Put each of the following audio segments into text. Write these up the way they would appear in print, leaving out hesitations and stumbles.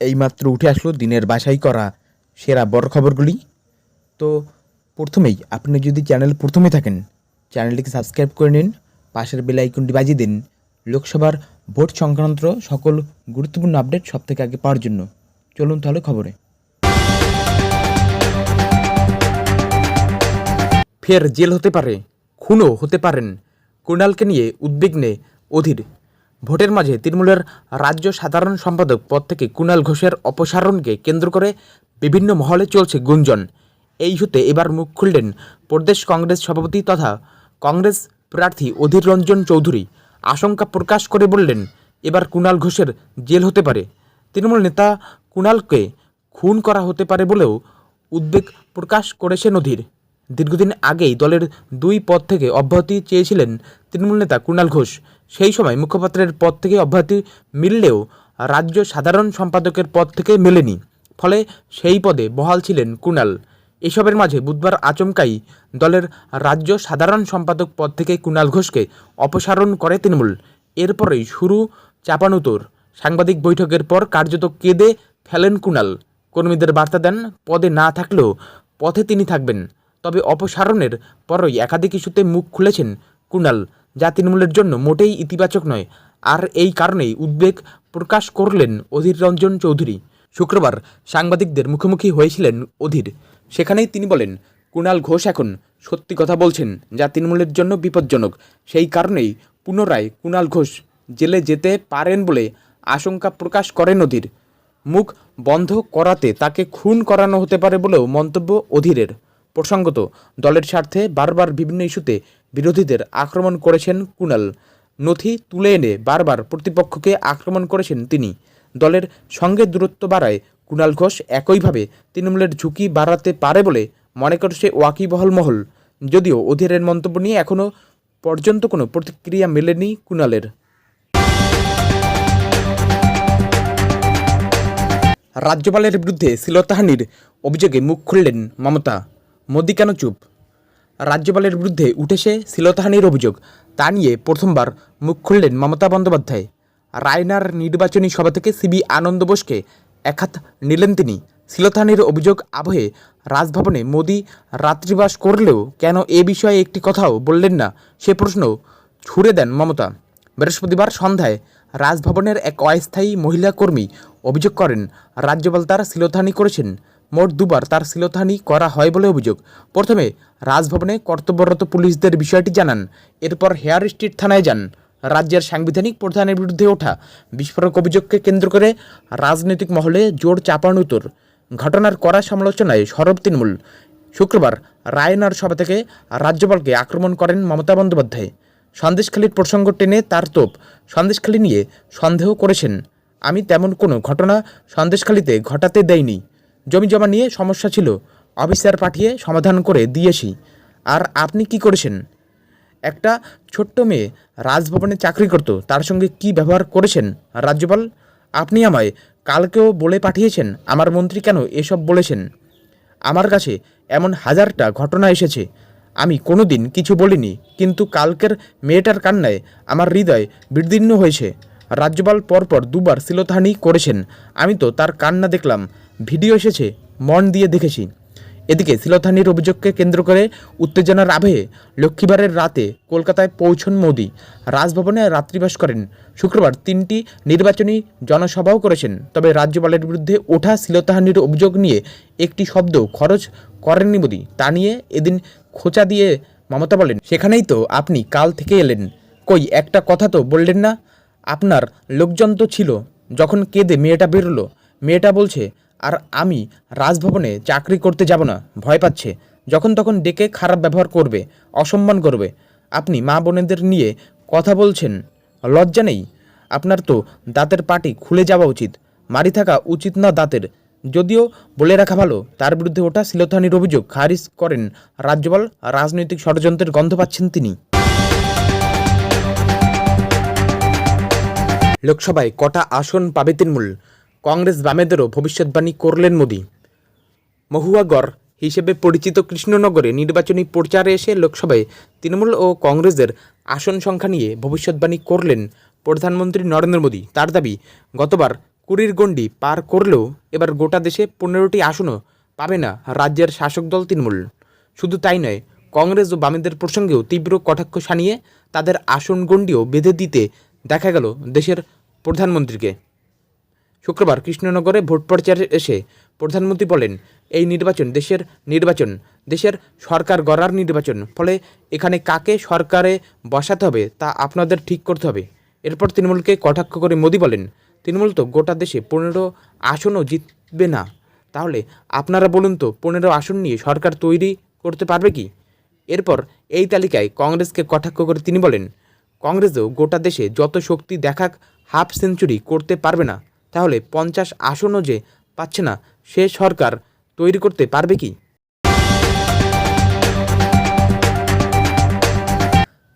এইমাত্র উঠে আসলো দিনের বাছাই করা সেরা বড় খবরগুলি। তো প্রথমেই আপনি যদি চ্যানেল প্রথমে থাকেন, চ্যানেলটিকে সাবস্ক্রাইব করে নিন, পাশের বেল আইকনটি বাজিয়ে দিন লোকসভার ভোট সংক্রান্ত সকল গুরুত্বপূর্ণ আপডেট সবথেকে আগে পাওয়ার জন্য। চলুন তাহলে খবরে। ফের জেল হতে পারে, খুনও হতে পারেন, কুণালকে নিয়ে উদ্বিগ্নে অধীর। ভোটের মাঝে তৃণমূলের রাজ্য সাধারণ সম্পাদক পদ থেকে কুণাল ঘোষের অপসারণকে কেন্দ্র করে বিভিন্ন মহলে চলছে গুঞ্জন। এই ইস্যুতে এবার মুখ খুললেন প্রদেশ কংগ্রেস সভাপতি তথা কংগ্রেস প্রার্থী অধীর রঞ্জন চৌধুরী। আশঙ্কা প্রকাশ করে বললেন, এবার কুণাল ঘোষের জেল হতে পারে। তৃণমূল নেতা কুণালকে খুন করা হতে পারে বলেও উদ্বেগ প্রকাশ করেছেন অধীর। দীর্ঘদিন আগেই দলের দুই পদ থেকে অব্যাহতি চেয়েছিলেন তৃণমূল নেতা কুণাল ঘোষ। সেই সময় মুখপাত্রের পদ থেকে অব্যাহতি মিললেও রাজ্য সাধারণ সম্পাদকের পদ থেকে মেলেনি, ফলে সেই পদে বহাল ছিলেন কুণাল। এসবের মাঝে বুধবার আচমকাই দলের রাজ্য সাধারণ সম্পাদক পদ থেকে কুণাল ঘোষকে অপসারণ করে তৃণমূল। এরপরেই শুরু চাপানুতোর। সাংবাদিক বৈঠকের পর কার্যত কেঁদে ফেলেন কুণাল। কর্মীদের বার্তা দেন, পদে না থাকলেও পথে তিনি থাকবেন। তবে অপসারণের পরই একাধিক ইস্যুতে মুখ খুলেছেন কুণাল, যা তৃণমূলের জন্য মোটেই ইতিবাচক নয়। আর এই কারণেই উদ্বেগ প্রকাশ করলেন অধীর রঞ্জন চৌধুরী। শুক্রবার সাংবাদিকদের মুখোমুখি হয়েছিলেন অধীর। সেখানেই তিনি বলেন, কুণাল ঘোষ এখন সত্যি কথা বলছেন, যা তৃণমূলের জন্য বিপজ্জনক। সেই কারণেই পুনরায় কুণাল ঘোষ জেলে যেতে পারেন বলে আশঙ্কা প্রকাশ করেন অধীর। মুখ বন্ধ করাতে তাকে খুন করানো হতে পারে বলেও মন্তব্য অধীরের। প্রসঙ্গত, দলের স্বার্থে বারবার বিভিন্ন ইস্যুতে বিরোধীদের আক্রমণ করেছেন কুণাল। নথি তুলে এনে বারবার প্রতিপক্ষকে আক্রমণ করেছেন তিনি। দলের সঙ্গে দূরত্ব বাড়ায় কুণাল ঘোষ একইভাবে তৃণমূলের ঝুঁকি বাড়াতে পারে বলে মনে করছে ওয়াকিবহাল মহল। যদিও অধীরের মন্তব্য নিয়ে এখনও পর্যন্ত কোনো প্রতিক্রিয়া মেলেনি কুণালের। রাজ্যপালের বিরুদ্ধে শ্লীলতাহানির অভিযোগে মুখ খুললেন মমতা। মোদি কেন চুপ? রাজ্যপালের বিরুদ্ধে উঠেছে শ্লীলতাহানির অভিযোগ। তা নিয়ে প্রথমবার মুখ খুললেন মমতা বন্দ্যোপাধ্যায়। রায়নার নির্বাচনী সভা থেকে সিবি আনন্দ বোসকে একহাত নিলেন তিনি। শ্লীলতাহানির অভিযোগ আবহে রাজভবনে মোদি রাত্রিবাস করলেও কেন এ বিষয়ে একটি কথাও বললেন না, সে প্রশ্ন ছুড়ে দেন মমতা। বৃহস্পতিবার সন্ধ্যায় রাজভবনের এক অস্থায়ী মহিলা কর্মী অভিযোগ করেন, রাজ্যপাল তার শ্লীলতাহানি করেছেন। মোট দুবার তার শ্লীলতাহানি করা হয় বলে অভিযোগ। প্রথমে রাজভবনে কর্তব্যরত পুলিশদের বিষয়টি জানান, এরপর হেয়ার স্ট্রিট থানায় যান। রাজ্যের সাংবিধানিক প্রধানের বিরুদ্ধে ওঠা বিস্ফোরক অভিযোগকে কেন্দ্র করে রাজনৈতিক মহলে জোর চাপানুতোর। ঘটনার কড়া সমালোচনায় সরব তৃণমূল। শুক্রবার রায়নার সভা থেকে রাজ্যপালকে আক্রমণ করেন মমতা বন্দ্যোপাধ্যায়। সন্দেশখালির প্রসঙ্গ টেনে তার তোপ। সন্দেশখালি নিয়ে সন্দেহ করেছেন, আমি তেমন কোনো ঘটনা সন্দেশখালিতে ঘটাতে দেইনি। জমি জমা নিয়ে সমস্যা ছিল, অফিসার পাঠিয়ে সমাধান করে দিয়েছি। আর আপনি কি করেছেন? একটা ছোট্ট মেয়ে রাজভবনে চাকরি করত, তার সঙ্গে কি ব্যবহার করেছেন রাজ্যপাল? আপনি আমায় কালকেও বলে পাঠিয়েছেন আমার মন্ত্রী কেন এসব বলেছেন। আমার কাছে এমন হাজারটা ঘটনা এসেছে, আমি কোনো দিন কিছু বলিনি, কিন্তু কালকের মেয়েটার কান্নায় আমার হৃদয় বিদীর্ণ হয়েছে। রাজ্যপাল পরপর দুবার শ্লীলতাহানি করেছেন, আমি তো তার কান্না দেখলাম, ভিডিও এসেছে, মন দিয়ে দেখেছি। এদিকে শ্লীলতাহানির অভিযোগকে কেন্দ্র করে উত্তেজনার আবহে লক্ষ্মীবারের রাতে কলকাতায় পৌঁছন মোদি। রাজভবনে রাত্রিবাস করেন। শুক্রবার 3টি নির্বাচনী জনসভাও করেছেন। তবে রাজ্যপালের বিরুদ্ধে ওঠা শ্লীলতাহানির অভিযোগ নিয়ে একটি শব্দ খরচ করেননি মোদি। তা নিয়ে এদিন খোঁচা দিয়ে মমতা বলেন, সেখানেই তো আপনি কাল থেকে এলেন, কই একটা কথা তো বললেন না? আপনার লোকজন তো ছিল, যখন কেঁদে মেয়েটা বেরোলো, মেয়েটা বলছে আর আমি রাজভবনে চাকরি করতে যাব না, ভয় পাচ্ছে, যখন তখন ডেকে খারাপ ব্যবহার করবে, অসম্মান করবে। আপনি মা বোনেদের নিয়ে কথা বলছেন, লজ্জা নেই? আপনার তো দাঁতের পাটি খুলে যাওয়া উচিত, মারি থাকা উচিত না দাঁতের। যদিও বলে রাখা ভালো, তার বিরুদ্ধে ওঠা শ্লীলতাহানির অভিযোগ খারিজ করেন রাজ্যপাল। রাজনৈতিক ষড়যন্ত্রের গন্ধ পাচ্ছেন তিনি। লোকসভায় কটা আসন পাবে তৃণমূল? কংগ্রেস বামেদেরও ভবিষ্যৎবাণী করলেন মোদি। মহুয়াগড় হিসেবে পরিচিত কৃষ্ণনগরে নির্বাচনী প্রচারে এসে লোকসভায় তৃণমূল ও কংগ্রেসের আসন সংখ্যা নিয়ে ভবিষ্যৎবাণী করলেন প্রধানমন্ত্রী নরেন্দ্র মোদি। তার দাবি, গতবার 20 গণ্ডি পার করলেও এবার গোটা দেশে 15টি আসনও পাবে না রাজ্যের শাসক দল তৃণমূল। শুধু তাই নয়, কংগ্রেস ও বামেদের প্রসঙ্গেও তীব্র কটাক্ষ শানিয়ে তাদের আসন গণ্ডিও বেঁধে দিতে দেখা গেল দেশের প্রধানমন্ত্রীকে। শুক্রবার কৃষ্ণনগরে ভোট প্রচারে এসে প্রধানমন্ত্রী বলেন, এই নির্বাচন দেশের সরকার গড়ার নির্বাচন, ফলে এখানে কাকে সরকারে বসাতে হবে তা আপনাদের ঠিক করতে হবে। এরপর তৃণমূলকে কটাক্ষ করে মোদি বলেন, তৃণমূল তো গোটা দেশে 15 আসনও জিতবে না, তাহলে আপনারা বলুন তো 15 আসন নিয়ে সরকার তৈরি করতে পারবে কি? এরপর এই তালিকায় কংগ্রেসকে কটাক্ষ করে তিনি বলেন, কংগ্রেসও গোটা দেশে যত শক্তি দেখাক হাফ সেঞ্চুরি করতে পারবে না, তাহলে 50 আসনও যে পাচ্ছে না সে সরকার তৈরি করতে পারবে কি?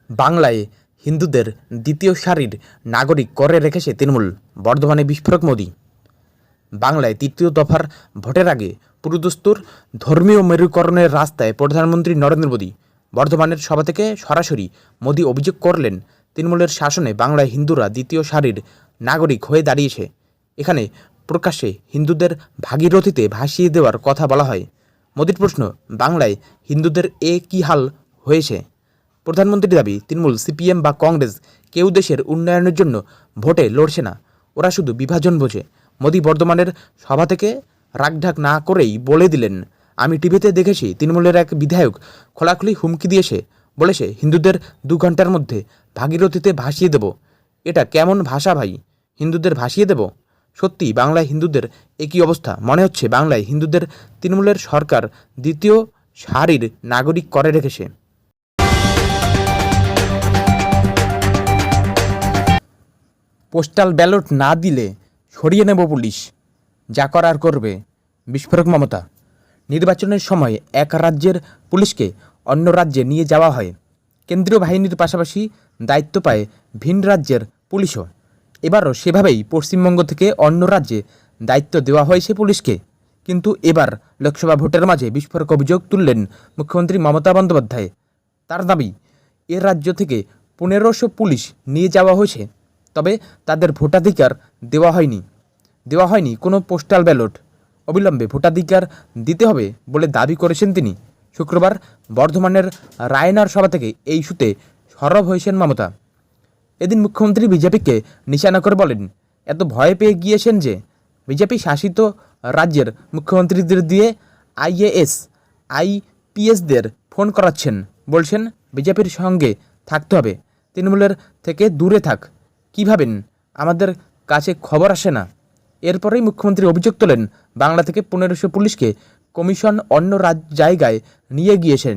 বাংলায় হিন্দুদের দ্বিতীয় সারির নাগরিক করে রেখেছে তৃণমূল, বর্ধমানে বিস্ফোরক মোদি। বাংলায় তৃতীয় দফার ভোটের আগে পুরোদস্তুর ধর্মীয় মেরুকরণের রাস্তায় প্রধানমন্ত্রী নরেন্দ্র মোদি। বর্ধমানের সভা থেকে সরাসরি মোদি অভিযোগ করলেন, তৃণমূলের শাসনে বাংলায় হিন্দুরা দ্বিতীয় সারির নাগরিক হয়ে দাঁড়িয়েছে। এখানে প্রকাশ্যে হিন্দুদের ভাগীরথীতে ভাসিয়ে দেওয়ার কথা বলা হয়। মোদির প্রশ্ন, বাংলায় হিন্দুদের কী হাল হয়েছে? প্রধানমন্ত্রীর দাবি, তৃণমূল, সিপিএম বা কংগ্রেস কেউ দেশের উন্নয়নের জন্য ভোটে লড়ছে না, ওরা শুধু বিভাজন বোঝে। মোদি বর্ধমানের সভা থেকে রাগঢাক না করেই বলে দিলেন, আমি টিভিতে দেখেছি তৃণমূলের এক বিধায়ক খোলাখুলি হুমকি দিয়েছে, বলেছে হিন্দুদের 2 ঘন্টার মধ্যে ভাগীরথীতে ভাসিয়ে দেব। এটা কেমন ভাষা ভাই, হিন্দুদের ভাসিয়ে দেব? সত্যি বাংলায় হিন্দুদের একই অবস্থা? মনে হচ্ছে বাংলায় হিন্দুদের তৃণমূলের সরকার দ্বিতীয় সারির নাগরিক করে রেখেছে। পোস্টাল ব্যালট না দিলে সরিয়ে নেব পুলিশ, যা করার করবে, বিস্ফোরক মমতা। নির্বাচনের সময় এক রাজ্যের পুলিশকে অন্য রাজ্যে নিয়ে যাওয়া হয়। কেন্দ্রীয় বাহিনীর পাশাপাশি দায়িত্ব পায় ভিন রাজ্যের পুলিশও। এবারও সেভাবেই পশ্চিমবঙ্গ থেকে অন্য রাজ্যে দায়িত্ব দেওয়া হয়েছে পুলিশকে। কিন্তু এবার লোকসভা ভোটের মাঝে বিস্ফোরক অভিযোগ তুললেন মুখ্যমন্ত্রী মমতা বন্দ্যোপাধ্যায়। তার দাবি, এ রাজ্য থেকে 1500 পুলিশ নিয়ে যাওয়া হয়েছে, তবে তাদের ভোটাধিকার দেওয়া হয়নি কোনো পোস্টাল ব্যালট। অবিলম্বে ভোটাধিকার দিতে হবে বলে দাবি করেছেন তিনি। শুক্রবার বর্ধমানের রায়নার সভা থেকে এই ইস্যুতে সরব হয়েছেন মমতা। এদিন মুখ্যমন্ত্রী বিজেপিকে নিশানা করে বলেন, এত ভয় পেয়ে গিয়েছেন যে বিজেপি শাসিত রাজ্যের মুখ্যমন্ত্রীদের দিয়ে IAS IPSদের ফোন করাচ্ছেন, বলছেন বিজেপির সঙ্গে থাকতে হবে, তৃণমূলের থেকে দূরে থাক। কী ভাবেন আমাদের কাছে খবর আসে না? এরপরেই মুখ্যমন্ত্রী অভিযোগ তোলেন, বাংলা থেকে 1500 পুলিশকে কমিশন অন্য জায়গায় নিয়ে গিয়েছেন,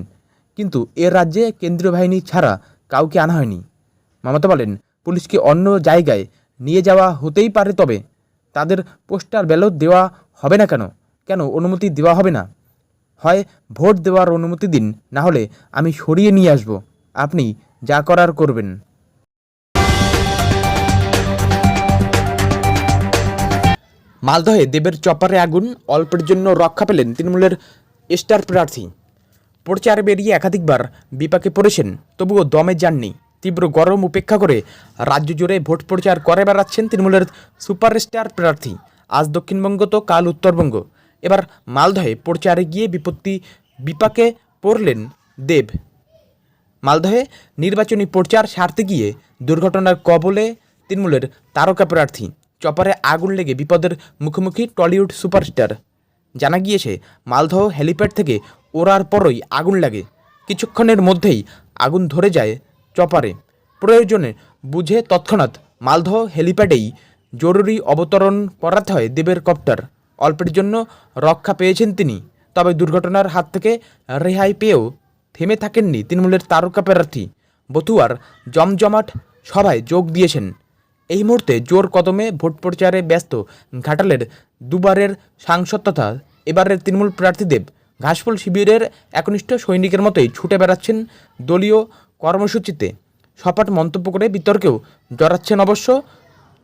কিন্তু এ রাজ্যে কেন্দ্রীয় বাহিনী ছাড়া কাউকে আনা হয়নি। মমতা বলেন, পুলিশকে অন্য জায়গায় নিয়ে যাওয়া হতেই পারে, তবে তাদের পোস্টাল ব্যালট দেওয়া হবে না। কেন অনুমতি দেওয়া হবে না? হয় ভোট দেওয়ার অনুমতি দিন, না হলে আমি সরিয়ে নিয়ে আসব, আপনি যা করার করবেন। মালদহে দেবের চপারে আগুন, অল্পের জন্য রক্ষা পেলেন তৃণমূলের স্টার প্রার্থী। প্রচারে বেরিয়ে একাধিকবার বিপাকে পড়েছেন, তবুও দমে যাননি। তীব্র গরম উপেক্ষা করে রাজ্য জুড়ে ভোট প্রচার করে বেড়াচ্ছেন তৃণমূলের সুপারস্টার প্রার্থী। আজ দক্ষিণবঙ্গ তো কাল উত্তরবঙ্গ। এবার মালদহে প্রচারে গিয়ে বিপাকে পড়লেন দেব। মালদহে নির্বাচনী প্রচার সারতে গিয়ে দুর্ঘটনার কবলে তৃণমূলের তারকা প্রার্থী। চপারে আগুন লেগে বিপদের মুখোমুখি টলিউড সুপারস্টার। জানা গিয়েছে, মালদহ হেলিপ্যাড থেকে ওড়ার পরই আগুন লাগে। কিছুক্ষণের মধ্যেই আগুন ধরে যায় চপারে। প্রয়োজনে বুঝে তৎক্ষণাৎ মালদহ হেলিপ্যাডেই জরুরি অবতরণ করাতে হয় দেবের কপ্টার। অল্পের জন্য রক্ষা পেয়েছেন তিনি, তবে দুর্ঘটনার হাত থেকে রেহাই পেয়েও থেমে থাকেননি তৃণমূলের তারকা প্রার্থী। বথুয়ার জমজমাট সভায় যোগ দিয়েছেন। এই মুহূর্তে জোর কদমে ভোট প্রচারে ব্যস্ত ঘাটালের দুবারের সাংসদ তথা এবারের তৃণমূল প্রার্থী দেব। ঘাসফুল শিবিরের একনিষ্ঠ সৈনিকের মতোই ছুটে বেড়াচ্ছেন দলীয় কর্মসূচিতে। সপাট মন্তব্য করে বিতর্কেও জড়াচ্ছেন অবশ্য,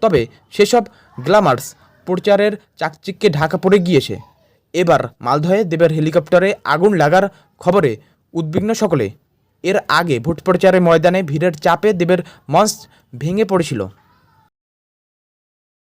তবে সেসব গ্ল্যামার্স প্রচারের চাকচিক্যে ঢাকা পড়ে গিয়েছে। এবার মালদহে দেবের হেলিকপ্টারে আগুন লাগার খবরে উদ্বিগ্ন সকলে। এর আগে ভোট প্রচারের ময়দানে ভিড়ের চাপে দেবের মঞ্চ ভেঙে পড়েছিল।